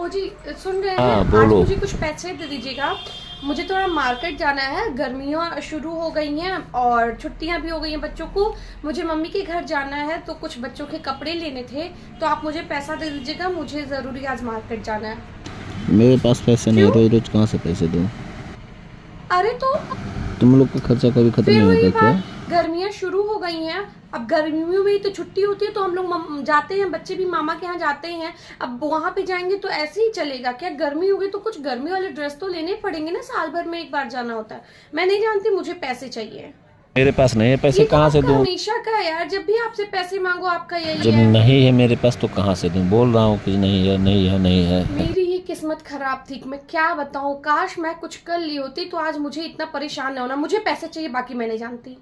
ओ जी, सुन रहे हैं? हाँ आज बोलो। मुझे कुछ पैसे दे दीजिएगा। मुझे थोड़ा मार्केट जाना है, गर्मियाँ शुरू हो गई हैं और छुट्टियाँ भी हो गई हैं बच्चों को। मुझे मम्मी के घर जाना है तो कुछ बच्चों के कपड़े लेने थे, तो आप मुझे पैसा दे दीजिएगा, मुझे ज़रूरी आज मार्केट जाना है। मेरे पास पैसे नहीं, क्यों? रोज रोज कहाँ से पैसे दूँ? अरे तो तुम लोग का खर्चा कभी खत्म फिर नहीं वही होता क्या? बात, गर्मियाँ शुरू हो गई हैं। अब गर्मियों में ही तो छुट्टी होती है तो हम लोग जाते हैं, बच्चे भी मामा के यहाँ जाते हैं। अब वहां पे जाएंगे तो ऐसे ही चलेगा क्या? गर्मी होगी तो कुछ गर्मी वाले ड्रेस तो लेने पड़ेंगे ना, साल भर में एक बार जाना होता है। मैं नहीं जानती, मुझे पैसे चाहिए। मेरे पास नहीं है पैसे, ये तो कहाँ से आपका दूँ? हमेशा का है यार, जब भी आपसे पैसे मांगो आपका यही जब है। नहीं है मेरे पास तो कहाँ से दूँ? बोल रहा हूँ कि नहीं है, नहीं है, नहीं है। मेरी ही किस्मत खराब थी, मैं क्या बताऊं। काश मैं कुछ कर ली होती तो आज मुझे इतना परेशान न होना। मुझे पैसे चाहिए, बाकी मैं नहीं जानती।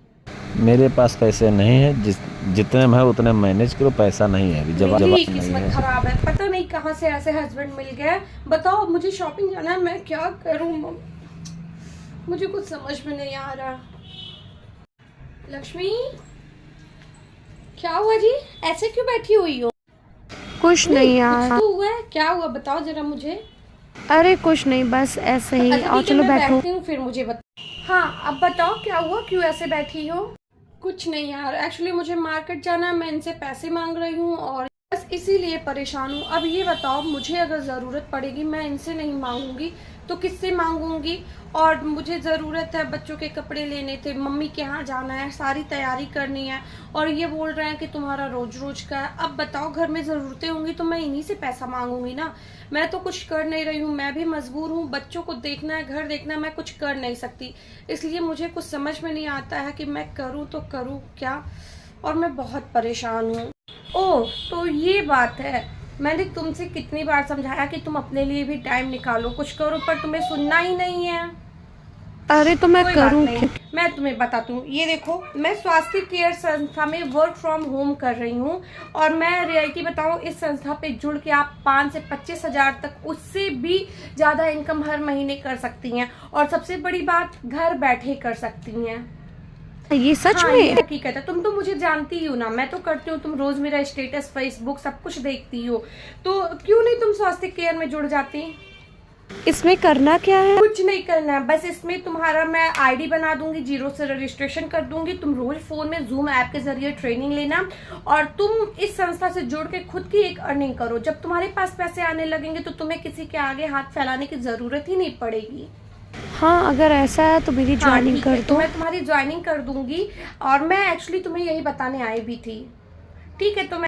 मेरे पास पैसे नहीं है, जितने में है उतने मैनेज करो, पैसा नहीं है अभी, जवाब मेरी ही नहीं किस्मत है। खराब है, पता नहीं कहाँ से ऐसे हस्बैंड मिल गए। बताओ, मुझे शॉपिंग जाना है, मैं क्या करूं? मुझे कुछ समझ में नहीं आ रहा। लक्ष्मी, क्या हुआ जी? ऐसे क्यों बैठी हुई हो? कुछ नहीं कुछ यार। तो हुआ है, क्या हुआ बताओ जरा मुझे। अरे कुछ नहीं, बस ऐसे ही। अच्छा आओ ठीक है, चलो मैं बैठो। बैठती हूँ फिर मुझे बता। हाँ अब बताओ क्या हुआ, क्यों ऐसे बैठी हो? कुछ नहीं यार, एक्चुअली मुझे मार्केट जाना है, मैं इनसे पैसे मांग रही हूँ और बस इसीलिए परेशान हूँ। अब ये बताओ, मुझे अगर ज़रूरत पड़ेगी मैं इनसे नहीं मांगूंगी तो किससे मांगूंगी? और मुझे ज़रूरत है, बच्चों के कपड़े लेने थे, मम्मी के यहाँ जाना है, सारी तैयारी करनी है और ये बोल रहे हैं कि तुम्हारा रोज रोज का है। अब बताओ, घर में ज़रूरतें होंगी तो मैं इन्हीं से पैसा मांगूंगी ना। मैं तो कुछ कर नहीं रही हूँ, मैं भी मजबूर हूँ, बच्चों को देखना है, घर देखना है, मैं कुछ कर नहीं सकती। इसलिए मुझे कुछ समझ में नहीं आता है कि मैं करूँ तो करूँ क्या, और मैं बहुत परेशान हूँ। ओह तो ये बात है, मैंने तुमसे कितनी बार समझाया कि तुम अपने लिए भी टाइम निकालो, कुछ करो, पर तुम्हें सुनना ही नहीं है। अरे तो मैं कोई बात करूँ नहीं, क्या? मैं तुम्हें बताती हूँ। ये देखो, मैं स्वास्थ्य केयर संस्था में वर्क फ्रॉम होम कर रही हूँ और मैं रियलिटी बताऊँ, इस संस्था पे जुड़ के आप 5 से 25 हज़ार तक, उससे भी ज़्यादा इनकम हर महीने कर सकती हैं और सबसे बड़ी बात, घर बैठे कर सकती हैं। ये सच हाँ ये में? हकीकत है, तुम तो मुझे जानती ही हो ना, मैं तो करती हूँ, तुम रोज मेरा स्टेटस फेसबुक सब कुछ देखती हो, तो क्यों नहीं तुम स्वास्थ्य केयर में जुड़ जाती? इसमें करना क्या है? कुछ नहीं करना है, बस इसमें तुम्हारा मैं आईडी बना दूंगी, जीरो से रजिस्ट्रेशन कर दूंगी। तुम रोज फोन में जूम ऐप के जरिए ट्रेनिंग लेना और तुम इस संस्था से जुड़ के खुद की एक अर्निंग करो। जब तुम्हारे पास पैसे आने लगेंगे तो तुम्हें किसी के आगे हाथ फैलाने की जरूरत ही नहीं पड़ेगी। हाँ अगर ऐसा है तो मेरी हाँ ज्वाइनिंग ठीक कर है, तो दो। मैं तुम्हारी ज्वाइनिंग कर दूंगी और मैं एक्चुअली तुम्हें यही बताने आई भी थी। ठीक है, तो मैं